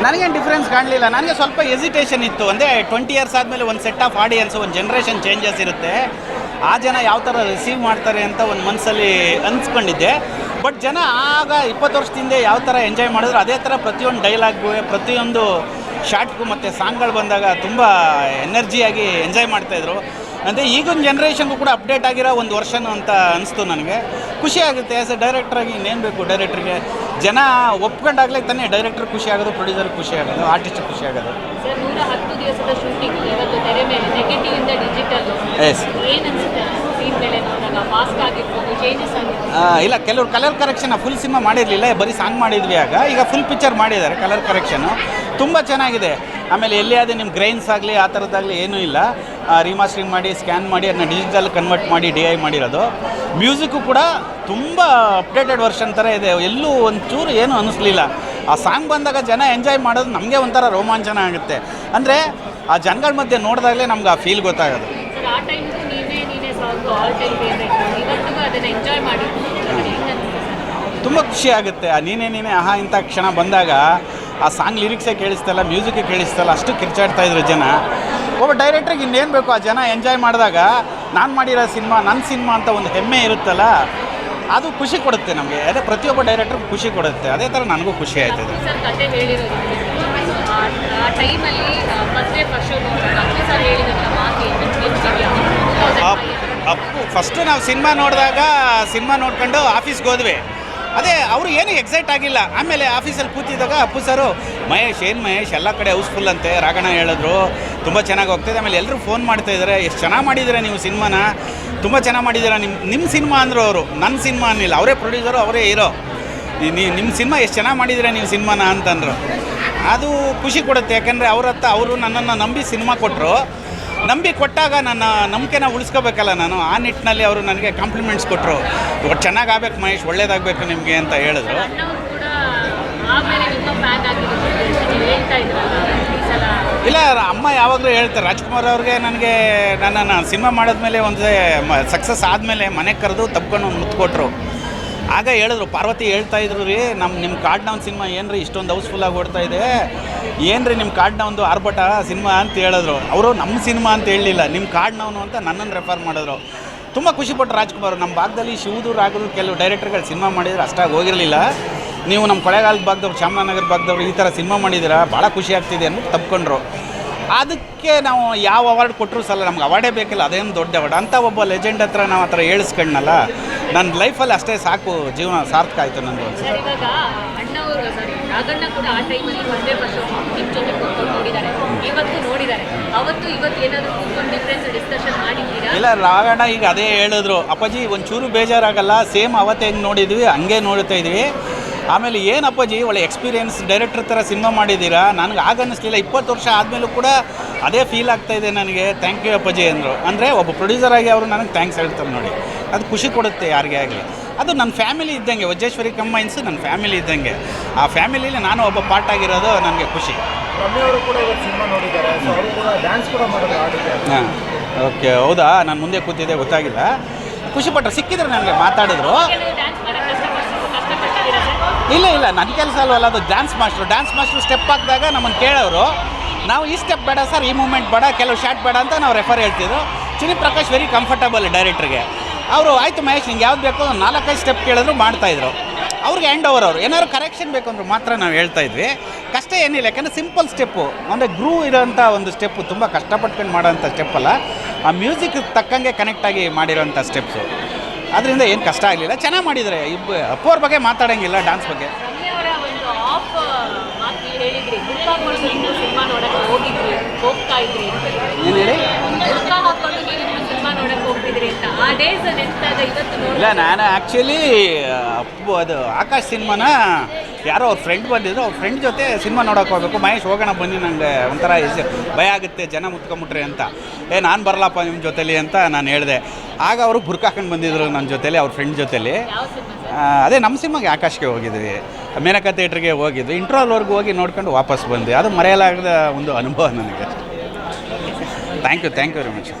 ನನಗೇನು ಡಿಫ್ರೆನ್ಸ್ ಕಾಣಲಿಲ್ಲ. ನನಗೆ ಸ್ವಲ್ಪ ಎಸಿಟೇಷನ್ ಇತ್ತು. ಅಂದರೆ 20 ಇಯರ್ಸ್ ಆದಮೇಲೆ ಒಂದು ಸೆಟ್ ಆಫ್ ಆಡಿಯನ್ಸ್, ಒಂದು ಜನ್ರೇಷನ್ ಚೇಂಜಸ್ ಇರುತ್ತೆ. ಆ ಜನ ಯಾವ ಥರ ರಿಸೀವ್ ಮಾಡ್ತಾರೆ ಅಂತ ಒಂದು ಮನಸ್ಸಲ್ಲಿ ಅನ್ಸ್ಕೊಂಡಿದ್ದೆ. ಬಟ್ ಜನ ಆಗ 20 ವರ್ಷದಿಂದ ಯಾವ ಥರ ಎಂಜಾಯ್ ಮಾಡಿದ್ರು ಅದೇ ಥರ ಪ್ರತಿಯೊಂದು ಡೈಲಾಗ್ಗೂ ಪ್ರತಿಯೊಂದು ಶಾರ್ಟ್ಗೂ ಮತ್ತು ಸಾಂಗ್ಗಳು ಬಂದಾಗ ತುಂಬ ಎನರ್ಜಿಯಾಗಿ ಎಂಜಾಯ್ ಮಾಡ್ತಾಯಿದ್ರು. ಅಂದರೆ ಈಗಿನ ಜನ್ರೇಷನ್ಗೂ ಕೂಡ ಅಪ್ಡೇಟ್ ಆಗಿರೋ ಒಂದು ವರ್ಷನೂ ಅಂತ ಅನಿಸ್ತು ನನಗೆ. ಖುಷಿ ಆಗುತ್ತೆ. ಆ್ಯಸ್ ಎ ಡೈರೆಕ್ಟ್ರಾಗಿ ಇನ್ನೇನು ಬೇಕು ಡೈರೆಕ್ಟ್ರಿಗೆ. ಜನ ಒಪ್ಕೊಂಡಾಗಲೇ ತಾನೇ ಡೈರೆಕ್ಟರ್ ಖುಷಿ ಆಗೋದು, ಪ್ರೊಡ್ಯೂಸರ್ ಖುಷಿ ಆಗೋದು, ಆರ್ಟಿಸ್ಟ್ ಖುಷಿ ಆಗೋದು. ಸರ್ 110 ದಿವಸದ ಶೂಟಿಂಗ್ ಇವತ್ತು ತೆರೆ ಮೇಲೆ ನೆಗೆಟಿವ್ ಇಂದ ಡಿಜಿಟಲ್ ಎಸ್ ಏನು ಅನಿಸುತ್ತೆ ಸೀನ್ ಮೇಲೆ ನೋಡಿದಾಗ ಮಾಸ್ಕ್ ಆಗಿರ್ಬೋದು, ಚೇಂಜಸ್ ಆಗಿರ್ಬೋದು? ಇಲ್ಲ, ಕೆಲವರು ಕಲರ್ ಕರೆಕ್ಷನ್ ಫುಲ್ ಸಿನಿಮಾ ಮಾಡಿರಲಿಲ್ಲ, ಬರೀ ಸಾಂಗ್ ಮಾಡಿದ್ವಿ. ಈಗ ಫುಲ್ ಪಿಕ್ಚರ್ ಮಾಡಿದ್ದಾರೆ. ಕಲರ್ ಕರೆಕ್ಷನು ತುಂಬ ಚೆನ್ನಾಗಿದೆ. ಆಮೇಲೆ ಎಲ್ಲಿಯಾದರೂ ನಿಮ್ಮ ಗ್ರೈನ್ಸ್ ಆಗಲಿ ಆ ಥರದ್ದಾಗಲಿ ಏನೂ ಇಲ್ಲ. ರಿಮಾಸ್ಟ್ರಿಂಗ್ ಮಾಡಿ ಸ್ಕ್ಯಾನ್ ಮಾಡಿ ಅದನ್ನ ಡಿಜಿಟಲ್ ಕನ್ವರ್ಟ್ ಮಾಡಿ DI ಮಾಡಿರೋದು. ಮ್ಯೂಸಿಕ್ಕು ಕೂಡ ತುಂಬ ಅಪ್ಡೇಟೆಡ್ ವರ್ಷನ್ ಥರ ಇದೆ. ಎಲ್ಲೂ ಒಂಚೂರು ಏನೂ ಅನ್ನಿಸ್ಲಿಲ್ಲ. ಆ ಸಾಂಗ್ ಬಂದಾಗ ಜನ ಎಂಜಾಯ್ ಮಾಡೋದು ನಮಗೆ ಒಂಥರ ರೋಮಾಂಚನ ಆಗುತ್ತೆ. ಅಂದರೆ ಆ ಜನಗಳ ಮಧ್ಯೆ ನೋಡಿದಾಗಲೇ ನಮ್ಗೆ ಆ ಫೀಲ್ ಗೊತ್ತಾಗೋದು. ಸರ್ ಆ ಟೈಮ್ಗೂ ನೀನೇ ಸಾಂಗ್ ಆಲ್ ಟೈಮ್ ಫೇವ್ರೇಟ್, ಇವತ್ತಿಗೂ ಅದನ್ನು ಎಂಜಾಯ್ ಮಾಡಿ ತುಂಬ ಖುಷಿ ಆಗುತ್ತೆ. ಆ ನೀನೇ ಆಹಾ ಇಂಥ ಕ್ಷಣ ಬಂದಾಗ ಆ ಸಾಂಗ್ ಲಿರಿಕ್ಸೇ ಕೇಳಿಸ್ತಲ್ಲ, ಮ್ಯೂಸಿಕ್ಕೇ ಕೇಳಿಸ್ತಲ್ಲ, ಅಷ್ಟು ಕಿರ್ಚಾಡ್ತಾಯಿದ್ರು ಜನ. ಒಬ್ಬ ಡೈರೆಕ್ಟ್ರಿಗೆ ಇನ್ನೇನು ಬೇಕು, ಆ ಜನ ಎಂಜಾಯ್ ಮಾಡಿದಾಗ ನಾನು ಮಾಡಿರೋ ಸಿನಿಮಾ ನನ್ನ ಸಿನಿಮಾ ಅಂತ ಒಂದು ಹೆಮ್ಮೆ ಇರುತ್ತಲ್ಲ, ಅದು ಖುಷಿ ಕೊಡುತ್ತೆ ನಮಗೆ. ಅದೇ ಪ್ರತಿಯೊಬ್ಬ ಡೈರೆಕ್ಟ್ರಿಗೂ ಖುಷಿ ಕೊಡುತ್ತೆ. ಅದೇ ಥರ ನನಗೂ ಖುಷಿ ಆಯ್ತದೆ. ಸರ್ ಕತೆ ಹೇಳಿರೋದು ಆ ಟೈಮಲ್ಲಿ first day first show Appu sir ಹೇಳಿದಂಥ ಮಾತು ಅಪ್ಪು ಫಸ್ಟು ನಾವು ಸಿನಿಮಾ ನೋಡ್ಕೊಂಡು ಆಫೀಸ್ಗೆ ಹೋದ್ವಿ. ಅದೇ ಅವರು ಏನು ಎಕ್ಸೈಟ್ ಆಗಿಲ್ಲ. ಆಮೇಲೆ ಆಫೀಸಲ್ಲಿ ಕೂತಿದ್ದಾಗ ಅಪ್ಪು ಸರು ಮಹೇಶ್ ಎಲ್ಲ ಕಡೆ ಹೌಸ್ಫುಲ್ ಅಂತೆ, ರಾಘಣ್ಣ ಹೇಳಿದ್ರು ತುಂಬ ಚೆನ್ನಾಗಿ ಹೋಗ್ತಾಯಿದೆ. ಆಮೇಲೆ ಎಲ್ಲರೂ ಫೋನ್ ಮಾಡ್ತಾಯಿದ್ದಾರೆ, ಎಷ್ಟು ಚೆನ್ನಾಗಿ ಮಾಡಿದ್ದೀರಾ ನೀವು ಸಿನಿಮಾನ, ತುಂಬ ಚೆನ್ನಾಗಿ ಮಾಡಿದ್ದೀರಾ. ನಿಮ್ಮ ಸಿನಿಮಾ ಅಂದರು ಅವರು, ನನ್ನ ಸಿನಿಮಾ ಅನ್ನಿಲ್ಲ. ಅವರೇ ಪ್ರೊಡ್ಯೂಸರು, ಅವರೇ ಹೀರೋ. ನಿಮ್ಮ ಸಿನಿಮಾ ಎಷ್ಟು ಚೆನ್ನಾಗಿ ಮಾಡಿದ್ದೀರಾ ನೀವು ಸಿನಿಮಾನ ಅಂತಂದರು. ಅದು ಖುಷಿ ಕೊಡುತ್ತೆ. ಯಾಕೆಂದರೆ ಅವರು ನನ್ನನ್ನು ನಂಬಿ ಸಿನಿಮಾ ಕೊಟ್ಟರು. ನಂಬಿ ಕೊಟ್ಟಾಗ ನನ್ನ ನಂಬಿಕೆನ ಉಳಿಸ್ಕೋಬೇಕಲ್ಲ ನಾನು. ಆ ನಿಟ್ಟಿನಲ್ಲಿ ಅವರು ನನಗೆ ಕಾಂಪ್ಲಿಮೆಂಟ್ಸ್ ಕೊಟ್ಟರು. ಇವತ್ತು ಚೆನ್ನಾಗಾಗಬೇಕು ಮಹೇಶ್, ಒಳ್ಳೇದಾಗಬೇಕು ನಿಮಗೆ ಅಂತ ಹೇಳಿದ್ರು. ಇಲ್ಲ, ಅಮ್ಮ ಯಾವಾಗಲೂ ಹೇಳ್ತಾರೆ. ರಾಜ್ಕುಮಾರ್ ಅವ್ರಿಗೆ ನನಗೆ ನನ್ನನ್ನು ಸಿನಿಮಾ ಮಾಡಿದ್ಮೇಲೆ ಒಂದು ಸಕ್ಸಸ್ ಆದಮೇಲೆ ಮನೆಗೆ ಕರೆದು ತಪ್ಕೊಂಡು ಒಂದು ಮುತ್ತು ಕೊಟ್ಟರು. ಆಗ ಹೇಳಿದ್ರು, ಪಾರ್ವತಿ ಹೇಳ್ತಾಯಿದ್ರು ರೀ, ನಿಮ್ಮ ಕಾರ್ಡ್ನವ್ನ ಸಿನಿಮಾ ಏನು ರೀ ಇಷ್ಟೊಂದು ಹೌಸ್ಫುಲ್ಲಾಗಿ ಓಡ್ತಾಯಿದೆ, ಏನು ರೀ ನಿಮ್ಮ ಕಾರ್ಡ್ನವ್ದು ಆರ್ಭಟ ಸಿನಿಮಾ ಅಂತ ಹೇಳಿದ್ರು. ಅವರು ನಮ್ಮ ಸಿನಿಮಾ ಅಂತ ಹೇಳಲಿಲ್ಲ, ನಿಮ್ಮ ಕಾರ್ಡ್ನವನು ಅಂತ ನನ್ನನ್ನು ರೆಫರ್ ಮಾಡಿದ್ರು. ತುಂಬ ಖುಷಿಪಟ್ಟರು ರಾಜ್ಕುಮಾರ್. ನಮ್ಮ ಭಾಗದಲ್ಲಿ ಶಿವದು ರಾಘರು ಕೆಲವು ಡೈರೆಕ್ಟರ್ಗಳು ಸಿನಿಮಾ ಮಾಡಿದ್ರು, ಅಷ್ಟಾಗಿ ಹೋಗಿರಲಿಲ್ಲ. ನೀವು ನಮ್ಮ ಕೊಳ್ಳೇಗಾಲದ ಭಾಗದವ್ರು, ಚಾಮರಾಜನಗರ ಭಾಗದವ್ರು ಈ ಥರ ಸಿನಿಮಾ ಮಾಡಿದ್ದೀರಾ, ಭಾಳ ಖುಷಿ ಆಗ್ತಿದೆ ಅಂದ್ಬಿಟ್ಟು ತಪ್ಕೊಂಡ್ರು. ಅದಕ್ಕೆ ನಾವು ಯಾವ ಅವಾರ್ಡ್ ಕೊಟ್ಟರು ಸಲ ನಮ್ಗೆ ಅವಾರ್ಡೇ ಬೇಕಿಲ್ಲ, ಅದೇನು ದೊಡ್ಡ ಅವಾರ್ಡ್ ಅಂತ ಒಬ್ಬ ಲೆಜೆಂಡ್ ಹತ್ರ ನಾವು ಆ ಥರ ಹೇಳಿಸ್ಕೊಂಡನಲ್ಲ, ನನ್ನ ಲೈಫಲ್ಲಿ ಅಷ್ಟೇ ಸಾಕು, ಜೀವನ ಸಾರ್ಥಕ ಆಯಿತು ನನಗೆ. ಇವಾಗ ಅಣ್ಣವರು ರಾಘಣ್ಣ ಕೂಡ ಆ ಟೈಮಲ್ಲಿ ಒಂದೇ ವರ್ಷ ನಿಮ್ಮ ಜೊತೆ ಕೂತ್ಕೊಂಡು ನೋಡಿದ್ದಾರೆ, ಇವತ್ತು ನೋಡಿದ್ದಾರೆ. ಅವತ್ತು ಇವತ್ತು ಏನಾದರೂ ಕೂತ್ಕೊಂಡು ಡಿಫ್ರೆನ್ಸ್ ಡಿಸ್ಕಷನ್ ಮಾಡಿದ್ದೀರಾ? ಇಲ್ಲ, ರಾಘಣ್ಣ ಈಗ ಅದೇ ಹೇಳಿದ್ರು, ಅಪ್ಪಾಜಿ ಒಂಚೂರು ಬೇಜಾರಾಗಲ್ಲ, ಸೇಮ್ ಅವತ್ತು ಹೆಂಗೆ ನೋಡಿದ್ವಿ ಹಂಗೆ ನೋಡ್ತಾ ಇದ್ವಿ. ಆಮೇಲೆ ಏನು ಅಪ್ಪಾಜಿ ಒಳ್ಳೆ ಎಕ್ಸ್ಪೀರಿಯೆನ್ಸ್ ಡೈರೆಕ್ಟರ್ ಥರ ಸಿನಿಮಾ ಮಾಡಿದ್ದೀರಾ, ನನಗೆ ಆಗ ಅನ್ನಿಸ್ಲಿಲ್ಲ. 20 ವರ್ಷ ಆದಮೇಲೂ ಕೂಡ ಅದೇ ಫೀಲ್ ಆಗ್ತಾಯಿದೆ ನನಗೆ. ಥ್ಯಾಂಕ್ ಯು ಅಪ್ಪಾಜಿ ಅಂದರು. ಅಂದರೆ ಒಬ್ಬ ಪ್ರೊಡ್ಯೂಸರಾಗಿ ಅವರು ನನಗೆ ಥ್ಯಾಂಕ್ಸ್ ಹೇಳ್ತಾರೆ ನೋಡಿ, ಅದು ಖುಷಿ ಕೊಡುತ್ತೆ ಯಾರಿಗೇ ಆಗಲಿ. ಅದು ನನ್ನ ಫ್ಯಾಮಿಲಿ ಇದ್ದಂಗೆ, ವಜ್ರೇಶ್ವರಿ ಕಂಬೈನ್ಸ್ ನನ್ನ ಫ್ಯಾಮಿಲಿ ಇದ್ದಂಗೆ. ಆ ಫ್ಯಾಮಿಲಿಯಲ್ಲಿ ನಾನು ಒಬ್ಬ ಪಾರ್ಟ್ ಆಗಿರೋದು ನನಗೆ ಖುಷಿ. ಹಾಂ, ಓಕೆ, ಹೌದಾ, ನಾನು ಮುಂದೆ ಕೂತಿದ್ದೆ ಗೊತ್ತಾಗಿಲ್ಲ. ಖುಷಿಪಟ್ಟರು, ಸಿಕ್ಕಿದ್ರು ನನಗೆ, ಮಾತಾಡಿದ್ರು. ಇಲ್ಲ ನನ್ನ ಕೆಲಸ ಅಲ್ವಲ್ಲ, ಅದು ಡ್ಯಾನ್ಸ್ ಮಾಸ್ಟ್ರು ಸ್ಟೆಪ್ ಹಾಕಿದಾಗ ನಮ್ಮನ್ನು ಕೇಳೋರು, ನಾವು ಈ ಸ್ಟೆಪ್ ಬೇಡ ಸರ್, ಈ ಮೂಮೆಂಟ್ ಬೇಡ, ಕೆಲವು ಶಾರ್ಟ್ ಬೇಡ ಅಂತ ನಾವು ರೆಫರ್ ಹೇಳ್ತಿದ್ರು. ಚಿನಿ ಪ್ರಕಾಶ್ ವೆರಿ ಕಂಫರ್ಟಬಲ್ ಡೈರೆಕ್ಟ್ರಿಗೆ. ಅವರು ಆಯಿತು ಮಹೇಶ್ ನಿಂಗೆ ಯಾವ್ದು ಬೇಕೋ 4-5 ಸ್ಟೆಪ್ ಕೇಳಿದ್ರು ಮಾಡ್ತಾಯಿದ್ರು. ಅವ್ರಿಗೆ ಹ್ಯಾಂಡ್ ಓವರ್. ಅವರು ಏನಾದ್ರು ಕರೆಕ್ಷನ್ ಬೇಕು ಅಂದರು ಮಾತ್ರ ನಾವು ಹೇಳ್ತಾಯಿದ್ವಿ. ಕಷ್ಟ ಏನಿಲ್ಲ, ಯಾಕಂದರೆ ಸಿಂಪಲ್ ಸ್ಟೆಪ್ಪು, ಅಂದರೆ ಗ್ರೂ ಇರೋಂಥ ಒಂದು ಸ್ಟೆಪ್ಪು, ತುಂಬ ಕಷ್ಟಪಟ್ಕೊಂಡು ಮಾಡೋಂಥ ಸ್ಟೆಪ್ಪಲ್ಲ, ಆ ಮ್ಯೂಸಿಕ್ ತಕ್ಕಂಗೆ ಕನೆಕ್ಟಾಗಿ ಮಾಡಿರೋಂಥ ಸ್ಟೆಪ್ಸು. ಅದರಿಂದ ಏನು ಕಷ್ಟ ಆಗಲಿಲ್ಲ, ಚೆನ್ನಾಗಿ ಮಾಡಿದರೆ. ಅಪ್ಪು ಅವ್ರ ಬಗ್ಗೆ ಮಾತಾಡೋಂಗಿಲ್ಲ, ಡ್ಯಾನ್ಸ್ ಬಗ್ಗೆ. ಏನು ಹೇಳಿ? ಇಲ್ಲ, ನಾನು ಆ್ಯಕ್ಚುಲಿ ಅದು ಆಕಾಶ್ ಸಿನಿಮಾನ ಯಾರೋ ಅವ್ರ ಫ್ರೆಂಡ್ ಬಂದಿದ್ರು, ಅವ್ರ ಫ್ರೆಂಡ್ ಜೊತೆ ಸಿನಿಮಾ ನೋಡೋಕೆ ಹೋಗ್ಬೇಕು, ಮಹೇಶ್ ಹೋಗೋಣ ಬನ್ನಿ, ನನಗೆ ಒಂಥರ ಭಯ ಆಗುತ್ತೆ ಜನ ಮುತ್ಕೊಂಬಿಟ್ರಿ ಅಂತ. ನಾನು ಬರಲಪ್ಪ ನಿಮ್ಮ ಜೊತೇಲಿ ಅಂತ ನಾನು ಹೇಳಿದೆ. ಆಗ ಅವರು ಬುರ್ಕಾಕೊಂಡು ಬಂದಿದ್ರು ನನ್ನ ಜೊತೇಲಿ, ಅವ್ರ ಫ್ರೆಂಡ್ ಜೊತೇಲಿ. ಅದೇ ನಮ್ಮ ಸಿನಿಮಾಗೆ ಆಕಾಶ್ಗೆ ಹೋಗಿದ್ವಿ, ಮೇನಕಾ ಥಿಯೇಟ್ರಿಗೆ ಹೋಗಿದ್ವಿ. ಇಂಟ್ರೋಲ್ವರೆಗೂ ಹೋಗಿ ನೋಡ್ಕೊಂಡು ವಾಪಸ್ ಬಂದ್ವಿ. ಅದು ಮರೆಯಲಾಗದ ಒಂದು ಅನುಭವ ನನಗೆ. Thank you very much.